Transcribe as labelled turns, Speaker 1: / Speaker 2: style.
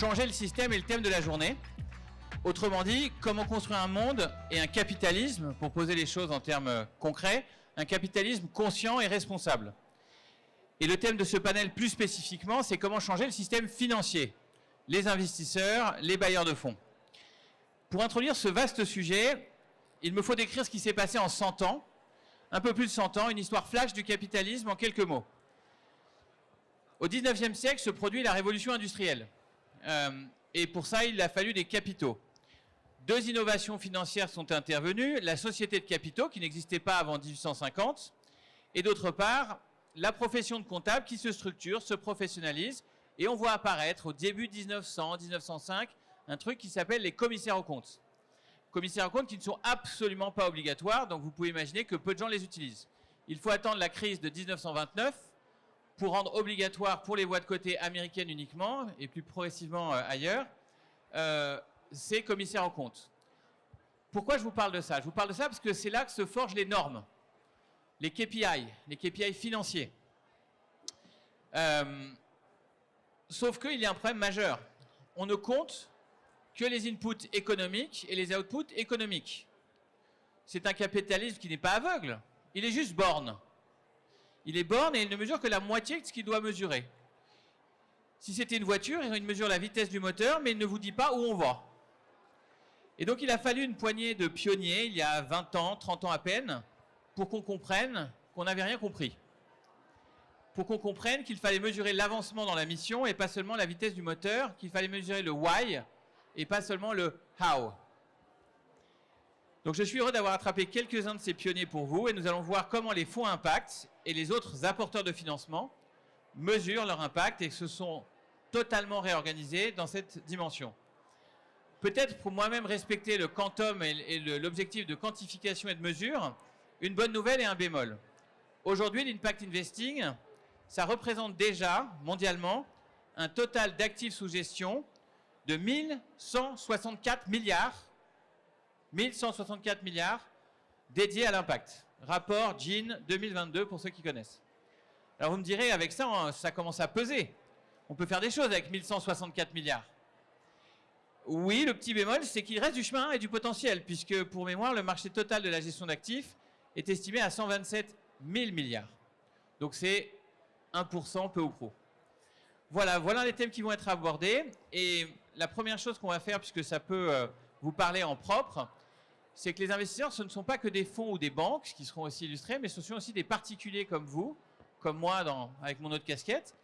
Speaker 1: changer le système est le thème de la journée. Autrement dit, comment construire un monde et un capitalisme, pour poser les choses en termes concrets, un capitalisme conscient et responsable. Et le thème de ce panel plus spécifiquement, c'est comment changer le système financier, les investisseurs, les bailleurs de fonds. Pour introduire ce vaste sujet, il me faut décrire ce qui s'est passé en 100 ans, un peu plus de 100 ans, une histoire flash du capitalisme en quelques mots. Au XIXe siècle se produit la révolution industrielle. Et pour ça, il a fallu des capitaux. Deux innovations financières sont intervenues, la société de capitaux, qui n'existait pas avant 1850, et d'autre part, la profession de comptable qui se structure, se professionnalise, et on voit apparaître au début 1900, 1905, un truc qui s'appelle les commissaires aux comptes. Commissaires aux comptes qui ne sont absolument pas obligatoires, donc vous pouvez imaginer que peu de gens les utilisent. Il faut attendre la crise de 1929 pour rendre obligatoire pour les voies de côté américaines uniquement, et plus progressivement ailleurs, ces commissaires aux comptes. Pourquoi je vous parle de ça? Je vous parle de ça parce que c'est là que se forgent les normes, les KPI financiers. Sauf qu'il y a un problème majeur. On ne compte que les inputs économiques et les outputs économiques. C'est un capitalisme qui n'est pas aveugle, il est juste borne. Il est borne et il ne mesure que la moitié de ce qu'il doit mesurer. Si c'était une voiture, il mesure la vitesse du moteur, mais il ne vous dit pas où on va. Et donc il a fallu une poignée de pionniers, il y a 20 ans, 30 ans à peine, pour qu'on comprenne qu'on n'avait rien compris. Pour qu'on comprenne qu'il fallait mesurer l'avancement dans la mission et pas seulement la vitesse du moteur, qu'il fallait mesurer le why et pas seulement le how. Donc je suis heureux d'avoir attrapé quelques-uns de ces pionniers pour vous et nous allons voir comment les fonds impact et les autres apporteurs de financement mesurent leur impact et se sont totalement réorganisés dans cette dimension. Peut-être pour moi-même respecter le quantum et l'objectif de quantification et de mesure, une bonne nouvelle et un bémol. Aujourd'hui, l'impact investing, ça représente déjà, mondialement, un total d'actifs sous gestion de 1164 milliards, 1164 milliards dédiés à l'impact. Rapport Jean 2022 pour ceux qui connaissent. Alors vous me direz, avec ça, ça commence à peser. On peut faire des choses avec 1164 milliards. Oui, le petit bémol, c'est qu'il reste du chemin et du potentiel, puisque pour mémoire, le marché total de la gestion d'actifs est estimé à 127 000 milliards. Donc c'est 1% peu ou prou. Voilà les thèmes qui vont être abordés. Et la première chose qu'on va faire, puisque ça peut vous parler en propre, c'est que les investisseurs, ce ne sont pas que des fonds ou des banques qui seront aussi illustrés, mais ce sont aussi des particuliers comme vous, comme moi avec mon autre casquette,